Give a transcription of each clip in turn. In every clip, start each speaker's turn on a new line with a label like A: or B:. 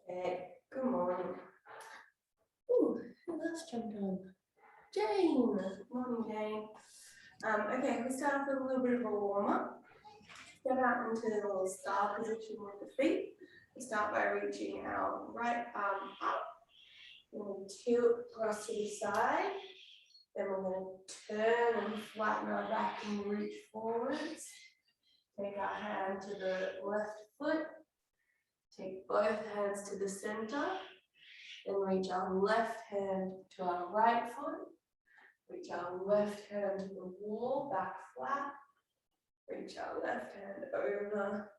A: Okay, good morning. Ooh, who else jumped on? Jane. Good morning, Jane. Okay, we'll start off with a little bit of a warm-up. Step out into the little star position with the feet. We'll start by reaching our right arm up. We'll tilt across to the side. Then we're going to turn and flatten our back and reach forwards. Take our hand to the left foot. Take both hands to the center. Then reach our left hand to our right foot. Reach our left hand to the wall, back flat. Reach our left hand over.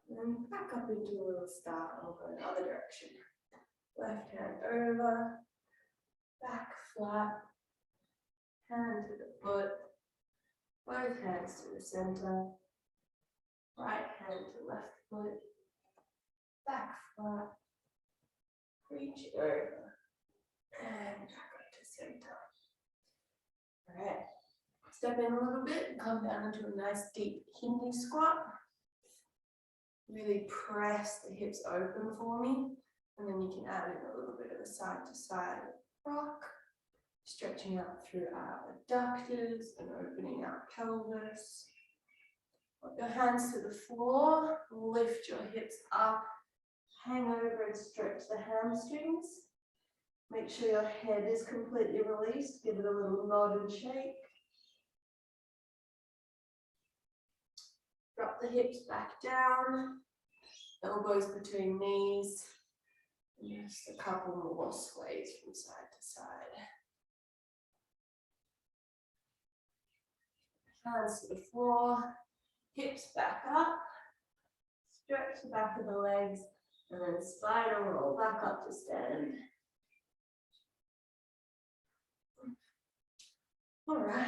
A: And then back up into a little star and we'll go in the other direction. Left hand over, back flat, hand to the foot, both hands to the center, right hand to left foot, back flat, reach over, and back up to center. All right, step in a little bit and come down into a nice deep Hindi squat. Really press the hips open for me. And then you can add in a little bit of a side-to-side rock, stretching out through our adductors and opening our pelvis. Put your hands to the floor, lift your hips up, hang over and stretch the hamstrings. Make sure your head is completely released, give it a little nod and shake. Drop the hips back down, elbows between knees. Just a couple more sways from side to side. Hands to the floor, hips back up, stretch the back of the legs, and then spider roll back up to stand. All right,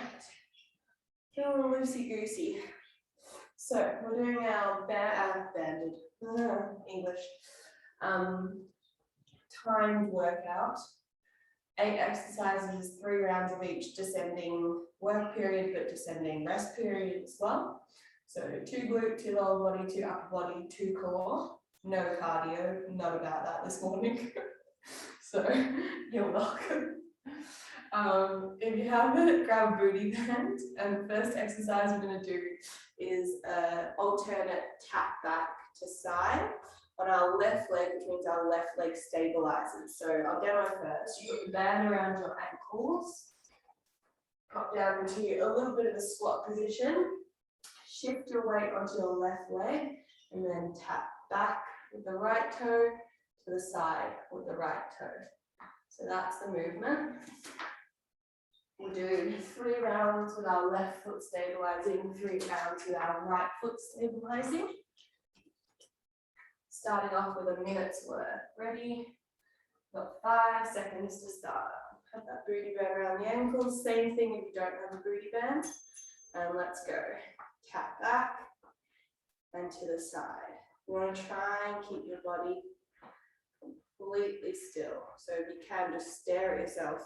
A: feeling loosey-goosey. So we're doing our banded English timed workout. 8 exercises, 3 rounds of each descending work period, but descending rest period as well. So 2 glute, 2 lower body, 2 upper body, 2 core. No cardio, not about that this morning. So you're welcome. If you haven't, grab a booty band. And the first exercise we're going to do is alternate tap back to side on our left leg, which means our left leg stabilizes. So I'll demo first. You put the band around your ankles, drop down into a little bit of a squat position, shift your weight onto your left leg, and then tap back with the right toe to the side with the right toe. So that's the movement. We'll do 3 rounds with our left foot stabilizing, 3 rounds with our right foot stabilizing. Starting off with a minute's worth. Ready? Got 5 seconds to start. Have that booty band around the ankles. Same thing if you don't have a booty band. And let's go. Tap back and to the side. You want to try and keep your body completely still. So if you can, just stare at yourself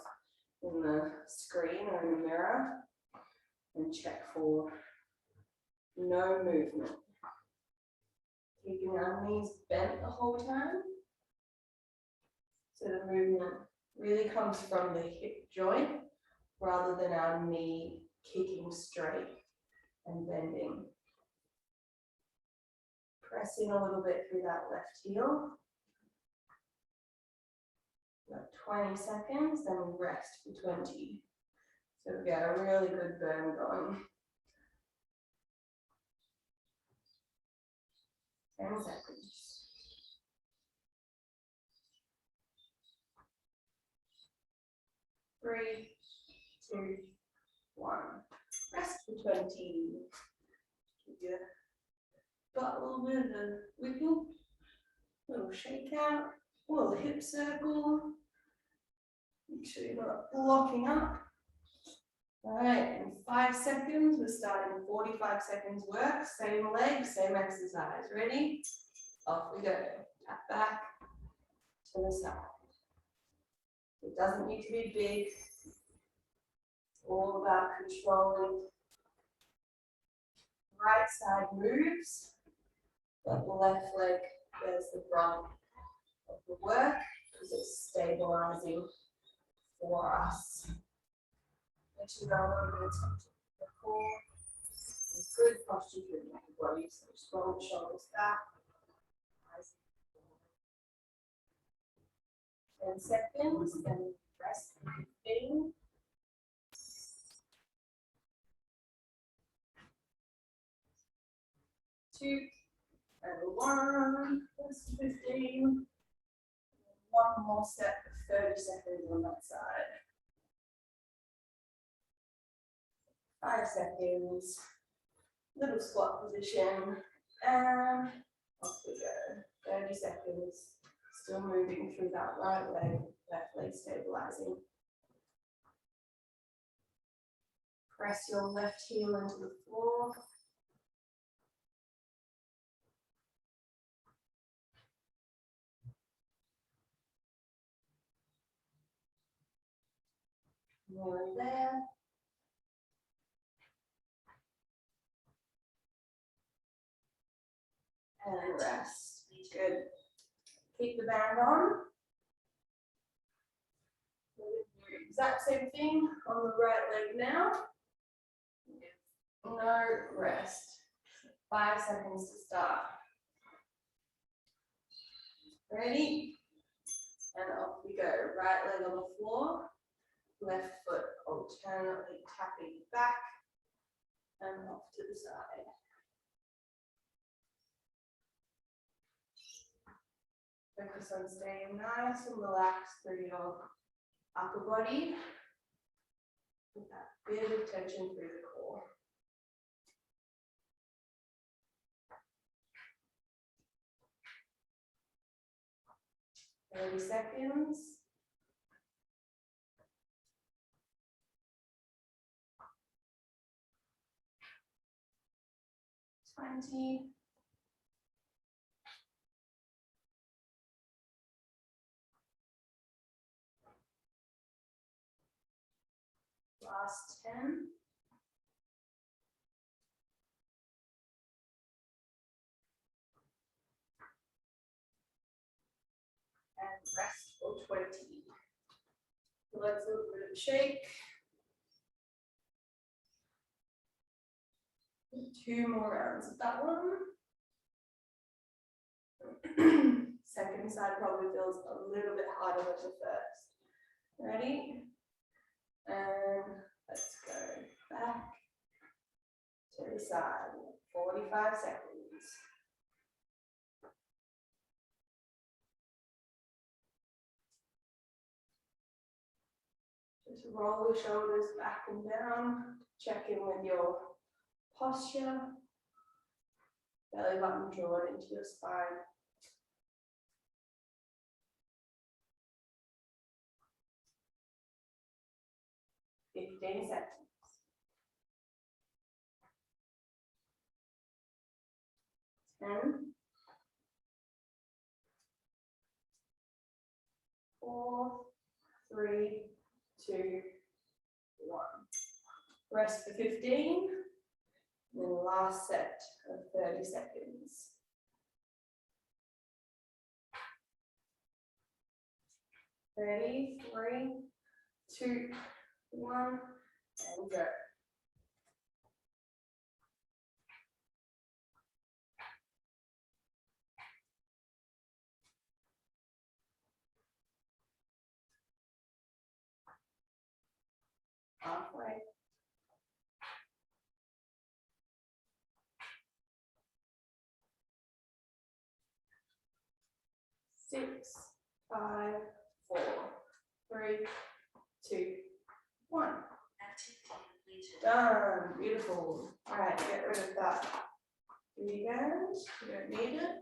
A: in the screen or in the mirror and check for no movement. Keeping our knees bent the whole time. So the movement really comes from the hip joint rather than our knee kicking straight and bending. Press in a little bit through that left heel. Got 20 seconds, then we rest for 20. So we get a really good burn going. 10 seconds. 3, 2, 1. Rest for 20. Give your butt a little bit of a wiggle. Little shake out. A little hip circle. Make sure you're not blocking up. All right, in 5 seconds, we're starting 45 seconds work. Same leg, same exercise. Ready? Off we go. Tap back to the side. It doesn't need to be big. It's all about controlling. Right side moves, but the left leg, there's the brunt of the work because it's stabilizing for us. Let you go a little bit of tension to the core. Good posture through the upper body, so just roll the shoulders back. 10 seconds, then rest for 15. 2 and 1, rest for 15. One more set for 30 seconds on that side. 5 seconds. Little squat position, and off we go. 30 seconds. Still moving through that right leg, left leg stabilizing. Press your left heel into the floor. Nearly there. And rest. Good. Keep the band on. Exact same thing on the right leg now. No rest. 5 seconds to start. Ready? And off we go. Right leg on the floor. Left foot alternately tapping back and off to the side. Focus on staying nice and relaxed through your upper body with that bit of tension through the core. Thirty seconds. $20. Last 10. And rest for 20. So let's do a bit of shake. 2 more rounds of that one. Second side probably feels a little bit harder than the first. Ready? And let's go back to the side. 45 seconds. Just roll the shoulders back and down. Check in with your posture. Belly button drawn into your spine. $15 seconds. 10. 4, 3, 2, 1. Rest for 15. And then last set of 30 seconds. Ready? 3, 2, 1, and go. Halfway. 6, 5, 4, 3, 2, 1. Done. Beautiful. All right, get rid of that weekend. You don't need it.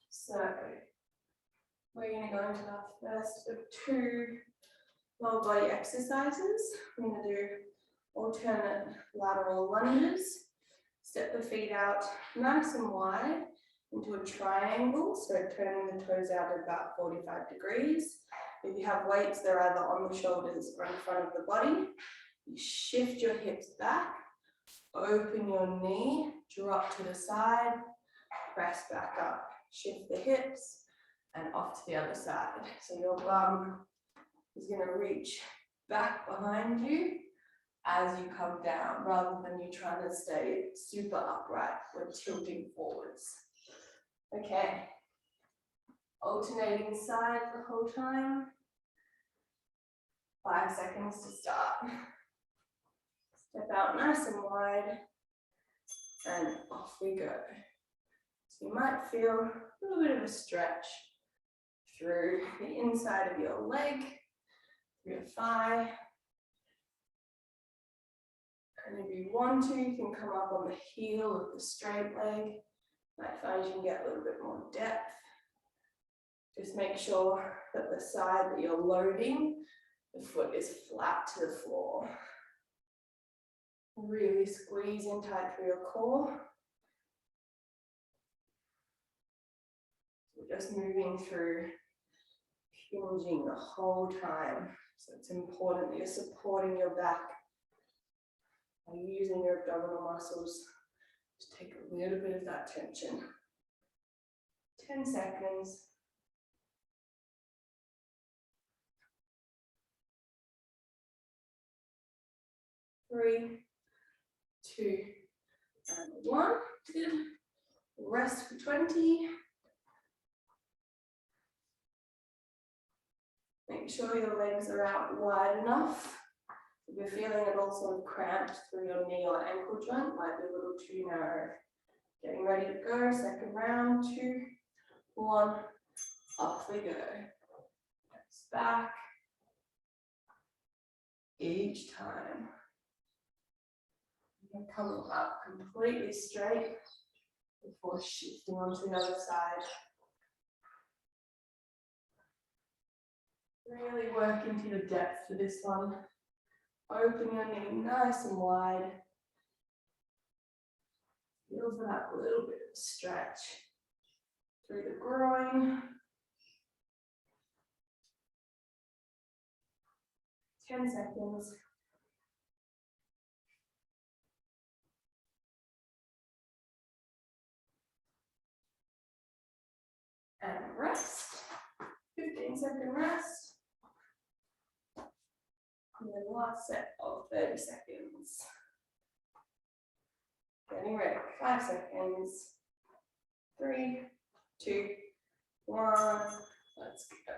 A: So we're going to go into our first of 2 lower body exercises. We're going to do alternate lateral lunges. Step the feet out nice and wide into a triangle, so turning the toes out at about 45 degrees. If you have weights, they're either on the shoulders or in front of the body. You shift your hips back, open your knee, drop to the side, press back up. shift the hips and off to the other side. So your bum is going to reach back behind you as you come down, rather than you trying to stay super upright. We're tilting forwards. Okay. Alternating side the whole time. 5 seconds to start. Step out nice and wide, and off we go. So you might feel a little bit of a stretch through the inside of your leg, through your thigh. And if you want to, you can come up on the heel of the straight leg. Might find you can get a little bit more depth. Just make sure that the side that you're loading, the foot is flat to the floor. Really squeeze in tight through your core. We're just moving through, hinging the whole time. So it's important that you're supporting your back by using your abdominal muscles. Just take a little bit of that tension. 10 seconds. 3, 2, and 1. Good. Rest for 20. Make sure your legs are out wide enough. If you're feeling it all sort of cramped through your knee or ankle joint, might be a little too narrow. Getting ready to go, second round, 2, 1, off we go. Hips back. Each time. You're coming up completely straight before shifting onto the other side. Really work into your depth for this one. Open your knee nice and wide. Feel for that little bit of stretch through the groin. 10 seconds. And rest. 15-second rest. And then last set of 30 seconds. Getting ready. 5 seconds. 3, 2, 1. Let's go.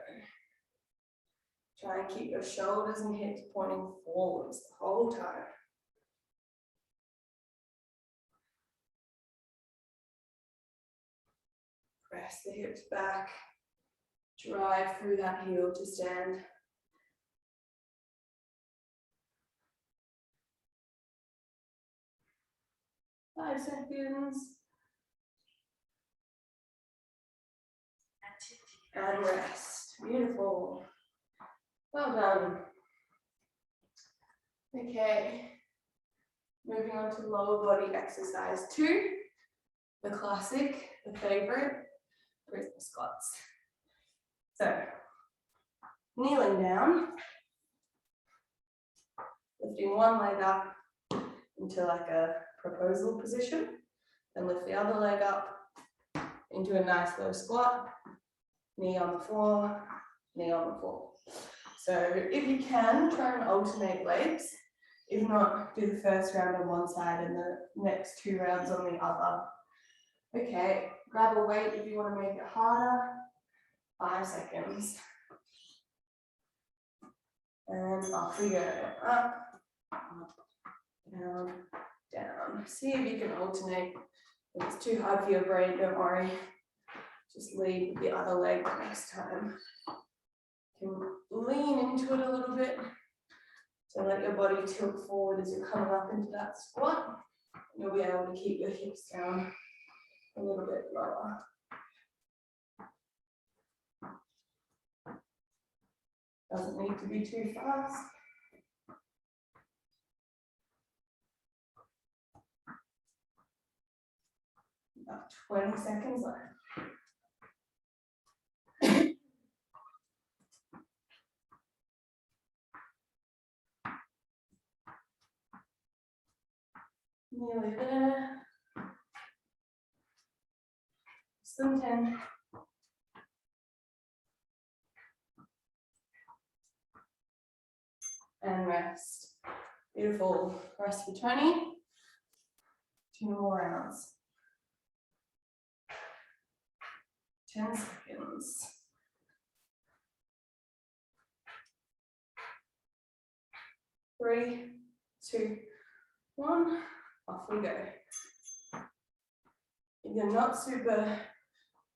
A: Try and keep your shoulders and hips pointing forwards the whole time. Press the hips back. Drive through that heel to stand. Five seconds. And rest. Beautiful. Well done. Okay. Moving on to lower body exercise 2. The classic, the favorite, Brisbane squats. So, kneeling down, lifting one leg up into like a proposal position, then lift the other leg up into a nice low squat, knee on the floor, knee on the floor. So if you can, try and alternate legs. If not, do the first round on one side and the next 2 rounds on the other. Okay, grab a weight if you want to make it harder. 5 seconds. And off we go. Up, up, down, down. See if you can alternate. If it's too hard for your brain, don't worry. Just lead with the other leg next time. You can lean into it a little bit. So let your body tilt forward as you're coming up into that squat. You'll be able to keep your hips down a little bit lower. Doesn't need to be too fast. About 20 seconds left. Nearly there. less than 10. And rest. Beautiful. Rest for 20. 2 more rounds. 10 seconds. 3, 2, 1. Off we go. If you're not super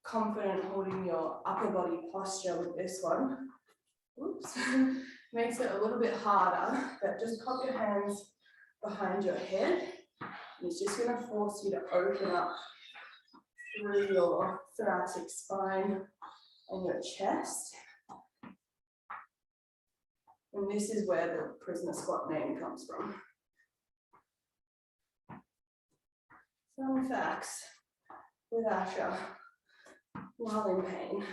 A: confident holding your upper body posture with this one, oops, makes it a little bit harder, but just pop your hands behind your head. It's just going to force you to open up through your thoracic spine and your chest. And this is where the prisoner squat name comes from. Fun facts with Asha while in pain.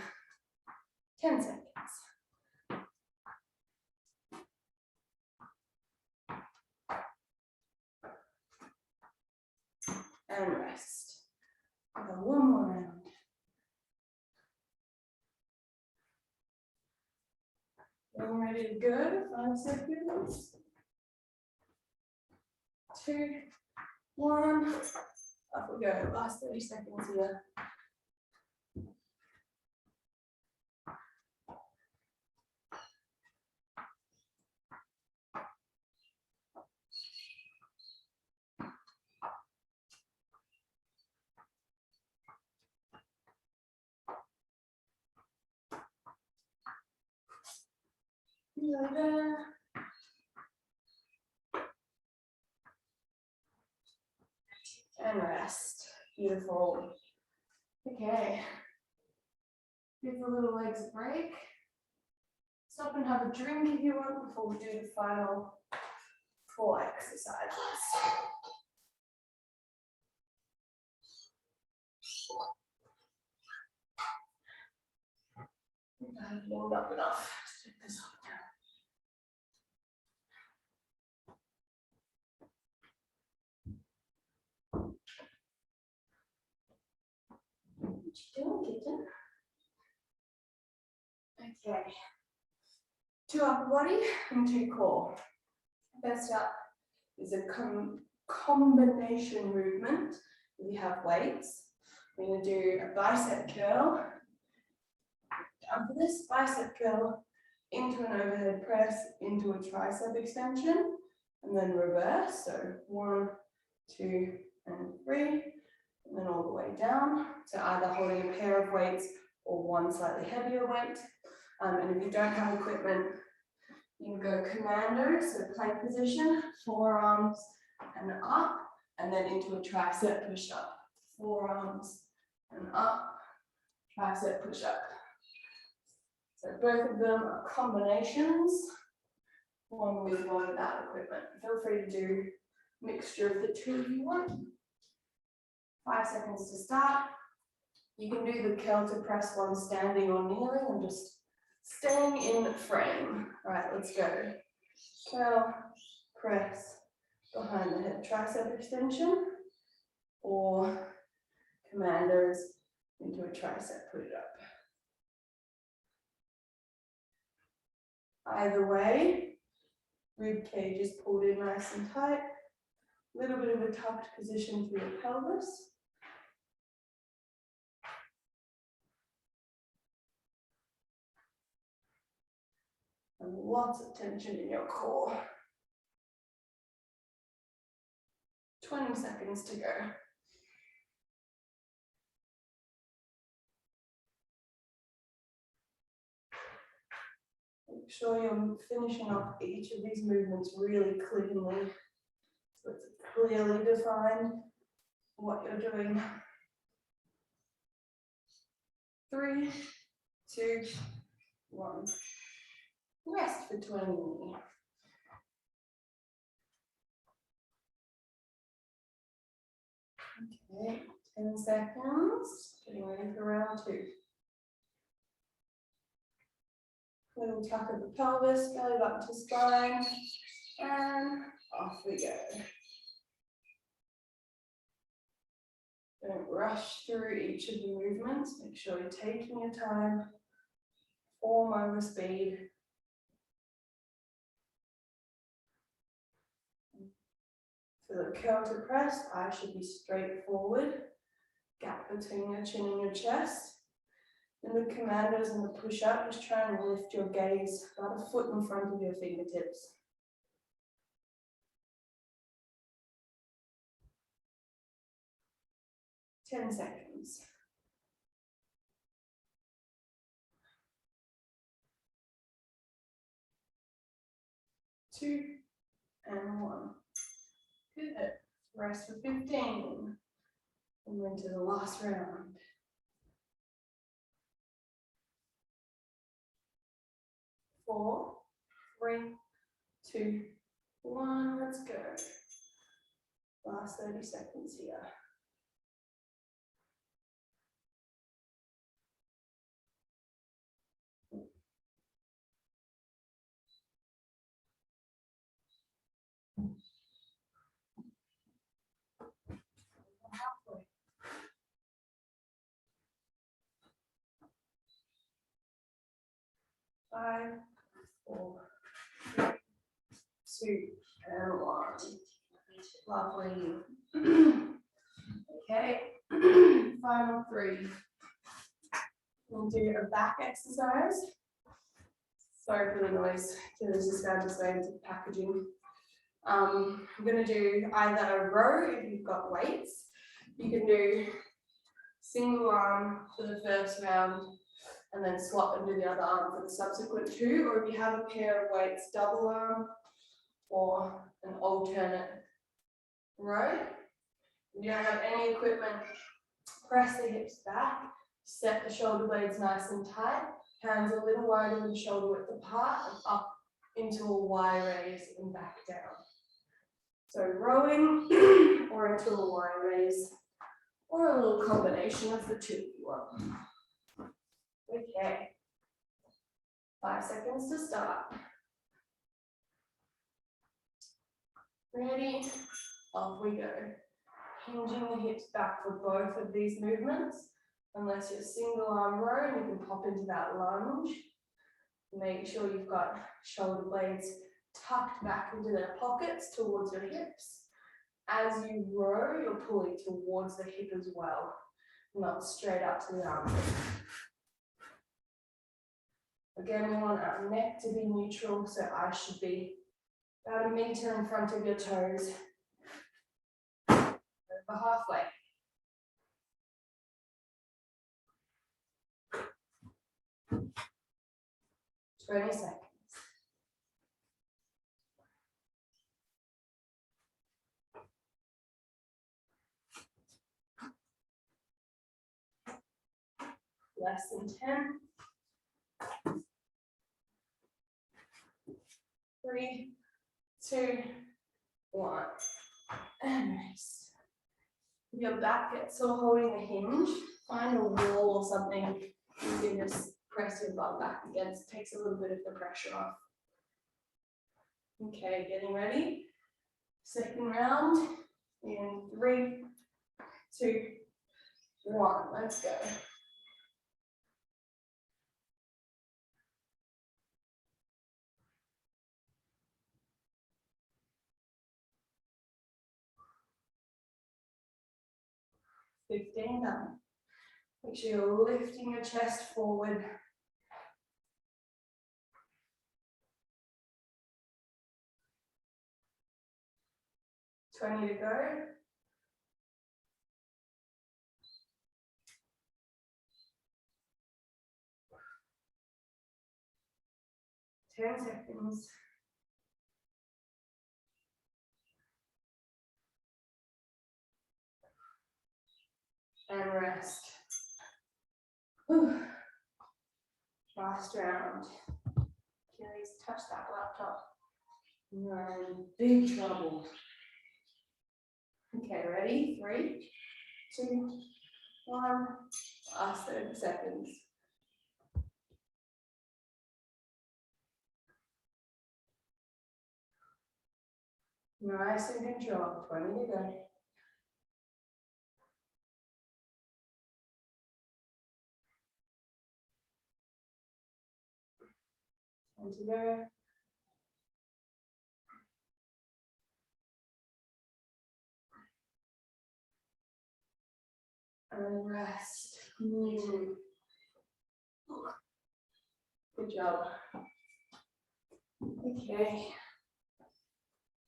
A: 10 seconds. And rest. I've got one more round. Getting ready to go. 5 seconds. 2, 1. Off we go. Last 30 seconds here. There. And rest. Beautiful. Okay. Give the little legs a break. Stop and have a drink if you want before we do the final 4 exercises. I've warmed up enough to take this off now. What you doing, kitten? Okay. 2 upper body and 2 core. First up is a combination movement. We have weights. We're going to do a bicep curl. Down for this bicep curl into an overhead press, into a tricep extension, and then reverse. So 1, 2, and 3, and then all the way down. So either holding a pair of weights or one slightly heavier weight. And if you don't have equipment, you can go commando, so plank position, forearms and up, and then into a tricep push-up. Forearms and up, tricep push-up. So both of them are combinations, one with, one without equipment. Feel free to do a mixture of the 2 if you want. 5 seconds to start. You can do the curl to press one standing or kneeling and just staying in frame. All right, let's go. Curl, press, behind the head tricep extension, or commandos into a tricep push-up. Either way, rib cage is pulled in nice and tight. A little bit of a tucked position through your pelvis. And lots of tension in your core. 20 seconds to go. Make sure you're finishing off each of these movements really cleanly, so it's clearly defined what you're doing. 3, 2, 1. Rest for 20. Okay, 10 seconds. Getting ready for round 2. Little tuck of the pelvis, belly button to spine, and off we go. Don't rush through each of the movements. Make sure you're taking your time. Form over speed. For the curl to press, eyes should be straight forward. Gap between your chin and your chest. In the commandos and the push-up, just try and lift your gaze about a foot in front of your fingertips. 10 seconds. 2 and 1. Good. Rest for 15. And then to the last round. 4, 3, 2, 1. Let's go. Last 30 seconds here. Halfway. 5, 4, 3, 2, and 1. Lovely. Okay. Final 3. We'll do a back exercise. Sorry for the noise. This is going to say into packaging. I'm going to do either a row if you've got weights. You can do single arm for the first round and then swap and do the other arm for the subsequent 2. Or if you have a pair of weights, double arm or an alternate row. If you don't have any equipment, press the hips back, set the shoulder blades nice and tight, hands a little wider than shoulder width apart, and up into a Y raise and back down. So rowing or into a Y raise, or a little combination of the 2 if you want. Okay. 5 seconds to start. Ready? Off we go. Hinging the hips back for both of these movements. Unless you're single arm row, and you can pop into that lunge. Make sure you've got shoulder blades tucked back into their pockets towards your hips. As you row, you're pulling towards the hip as well, not straight up to the arm. Again, we want our neck to be neutral, so eyes should be about 1 meter in front of your toes. Over halfway. 20 seconds. Less than 10. 3, 2, 1. And rest. If your back gets sore holding the hinge, find a wall or something you can just press your butt back against. It takes a little bit of the pressure off. Okay, getting ready. Second round in 3, 2, 1. Let's go. Done. Make sure you're lifting your chest forward. To go. 10 seconds. And rest. Whew. Last round. Achilles, touch that laptop. You're in big trouble. Okay, ready? 3, 2, 1. Last 30 seconds. Nice and controlled. 20 to go. And to go. And rest. Good job. Okay.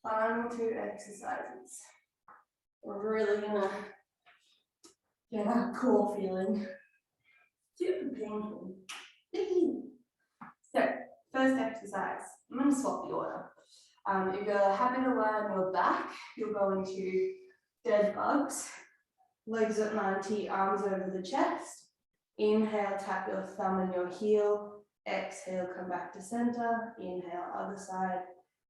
A: Final 2 exercises. We're really gonna get that core feeling. Super painful. So, first exercise. I'm gonna swap the order. If you're happy to lie on your back, you'll go into dead bugs. Legs at 90, arms over the chest. Inhale, tap your thumb and your heel. Exhale, come back to center. Inhale, other side.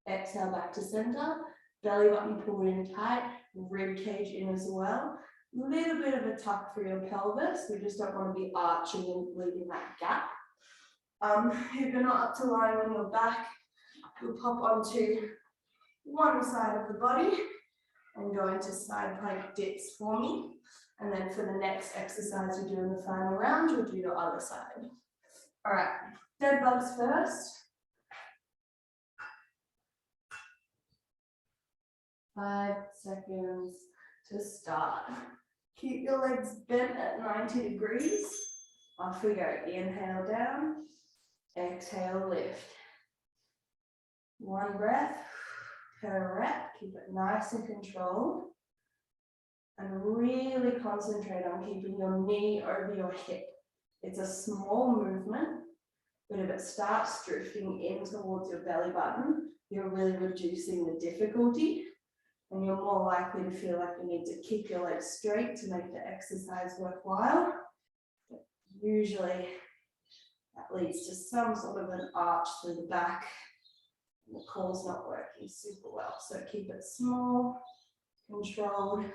A: Exhale, back to center. Belly button pulled in tight. Rib cage in as well. A little bit of a tuck for your pelvis. We just don't want to be arching and leaving that gap. If you're not up to lying on your back, you'll pop onto one side of the body and go into side plank dips for me. And then for the next exercise we do in the final round, you'll do your other side. All right, dead bugs first. 5 seconds to start. Keep your legs bent at 90 degrees. Off we go. Inhale down. Exhale, lift. 1 breath per rep. Keep it nice and controlled. And really concentrate on keeping your knee over your hip. It's a small movement, but if it starts drifting in towards your belly button, you're really reducing the difficulty. And you're more likely to feel like you need to keep your legs straight to make the exercise worthwhile. But usually that leads to some sort of an arch through the back. And the core's not working super well. So keep it small, controlled,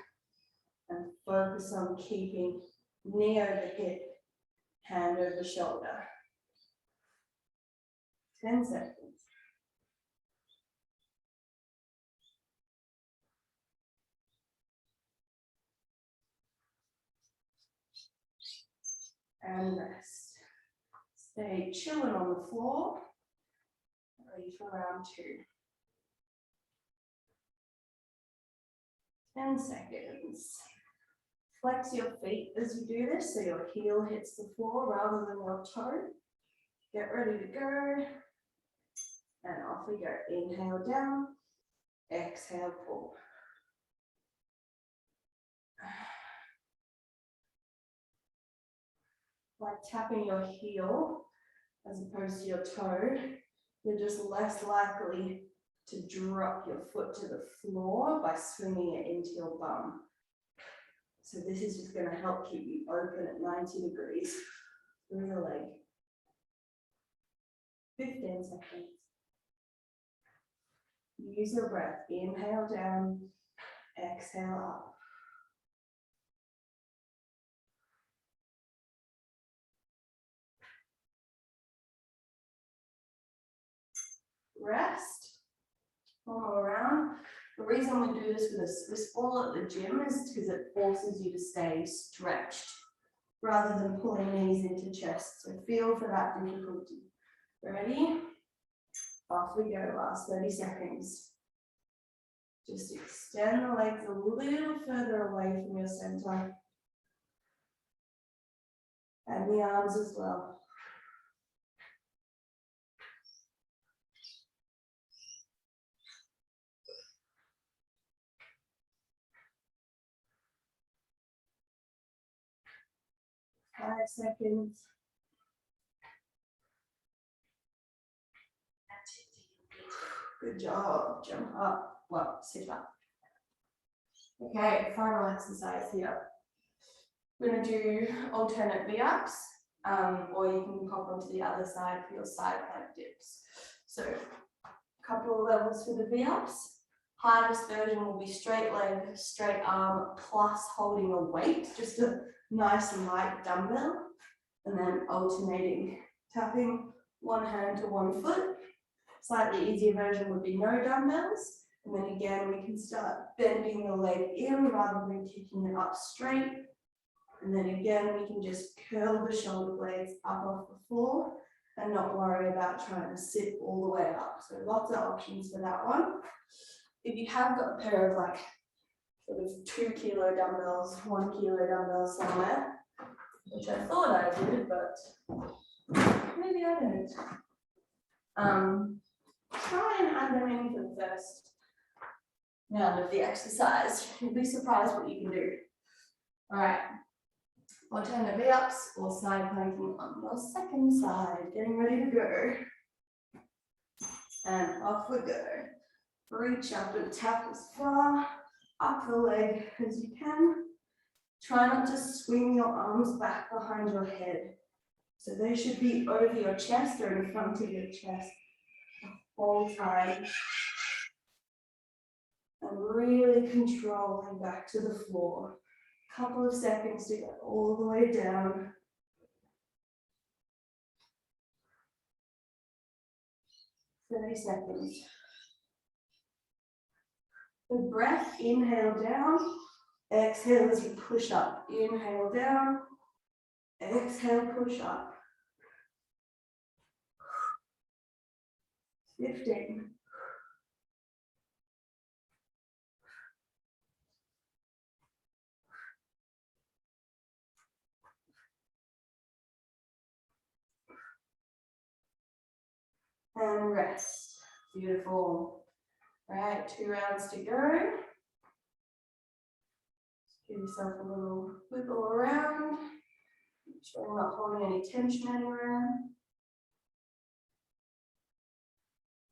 A: and focus on keeping knee over hip, hand over shoulder. 10 seconds. And rest. Stay chilling on the floor. Ready for round 2. 10 seconds. Flex your feet as you do this, so your heel hits the floor rather than your toe. Get ready to go. And off we go. Inhale down. Exhale, pull. Like tapping your heel as opposed to your toe, you're just less likely to drop your foot to the floor by swinging it into your bum. So this is just going to help keep you open at 90 degrees through your leg. 15 seconds. Use your breath. Inhale down, exhale up. Rest. One more round. The reason we do this with a Swiss ball at the gym is because it forces you to stay stretched rather than pulling knees into chest. So feel for that difficulty. Ready? Off we go. Last 30 seconds. Just extend the legs a little further away from your center. And the arms as well. Five seconds. Good job. Jump up. Well, sit up. Okay, final exercise here. We're going to do alternate V-ups, or you can pop onto the other side for your side plank dips. So, a couple of levels for the V-ups. Hardest version will be straight leg, straight arm, plus holding a weight, just a nice light dumbbell, and then alternating, tapping one hand to one foot. Slightly easier version would be no dumbbells. And then again, we can start bending the leg in rather than kicking it up straight. And then again, we can just curl the shoulder blades up off the floor and not worry about trying to sit all the way up. So lots of options for that one. If you have got a pair of like sort of 2 kilo dumbbells, 1 kilo dumbbells somewhere, which I thought I did, but maybe I don't. Try and add them in for the first round of the exercise. You'll be surprised what you can do. All right, alternate V-ups or side planking on your second side. Getting ready to go. And off we go. Reach up and tap as far up the leg as you can. Try not to swing your arms back behind your head. So they should be over your chest or in front of your chest the whole time. And really controlling back to the floor. Couple of seconds to get all the way down. "30 seconds. The breath, inhale down, exhale as you push up. Inhale down, exhale, push up. 15. And rest. Beautiful. All right, 2 rounds to go. Give yourself a little wiggle around. Make sure you're not holding any tension anywhere.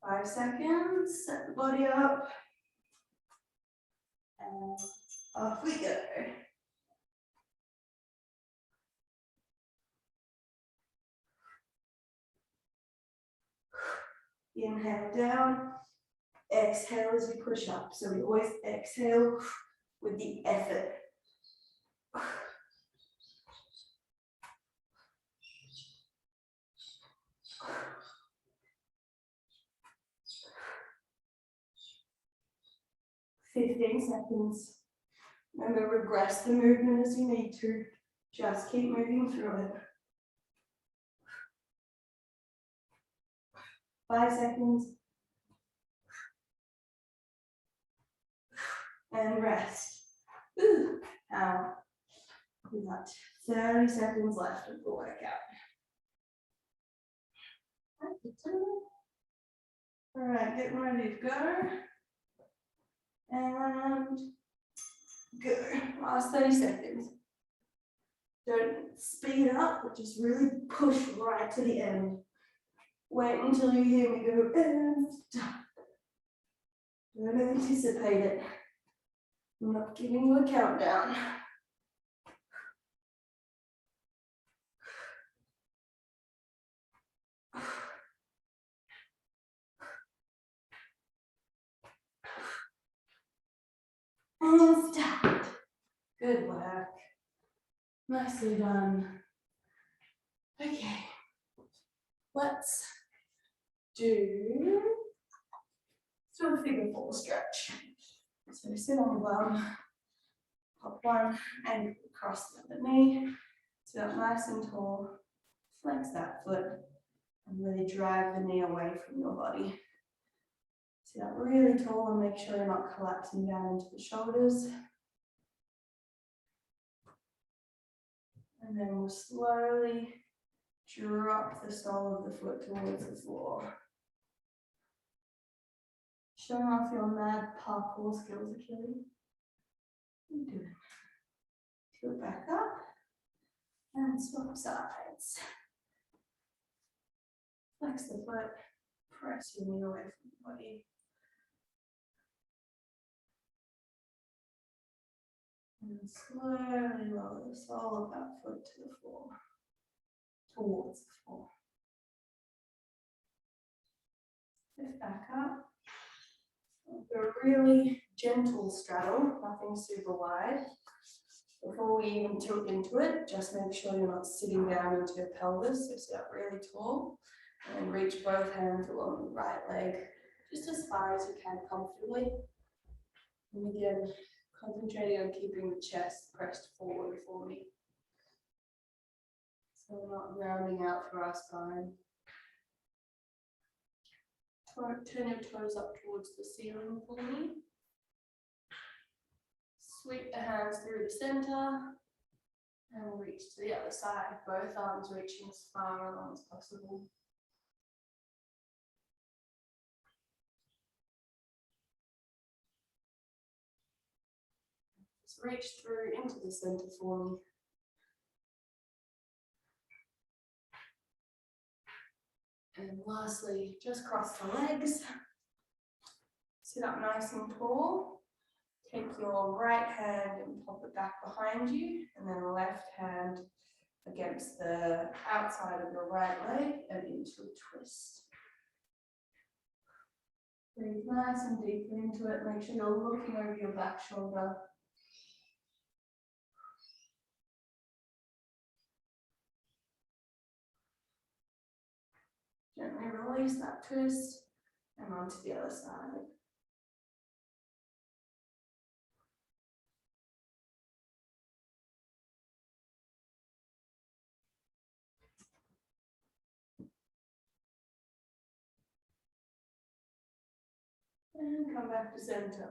A: 5 seconds, set the body up. And off we go. Inhale down, exhale as you push up. So we always exhale with the effort. "15 seconds. Remember, regress the movement as you need to. Just keep moving through it. 5 seconds. And rest. Now, we've got 30 seconds left of the workout. All right, getting ready to go. And go. Last 30 seconds. Don't speed up, but just really push right to the end. Wait until you hear me go and stop. Don't anticipate it. I'm not giving you a countdown. And stop. Good work. Nicely done. Okay. Let's do a figure 4 stretch. So sit on the bum, hop one ankle across the other knee, sit up nice and tall, flex that foot, and really drive the knee away from your body. Sit up really tall and make sure you're not collapsing down into the shoulders. And then we'll slowly drop the sole of the foot towards the floor. Showing off your mad parkour skills, Achilles. You do it. Tilt back up and swap sides. Flex the foot, press your knee away from the body. And slowly lower the sole of that foot to the floor, towards the floor. Lift back up. A really gentle straddle, nothing super wide. Before we even tilt into it, just make sure you're not sitting down into your pelvis. So sit up really tall and reach both hands along the right leg, just as far as you can comfortably. And again, concentrating on keeping the chest pressed forward for me. So we're not rounding out through our spine. turn your toes up towards the ceiling for me. Sweep the hands through the center and reach to the other side, both arms reaching as far along as possible. Just reach through into the center for me. And lastly, just cross the legs. Sit up nice and tall. Take your right hand and pop it back behind you, and then left hand against the outside of your right leg and into a twist. Breathe nice and deeply into it. Make sure you're looking over your back shoulder. Gently release that twist and onto the other side. And come back to center.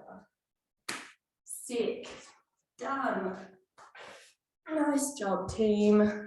A: Sick. Done. Nice job, team.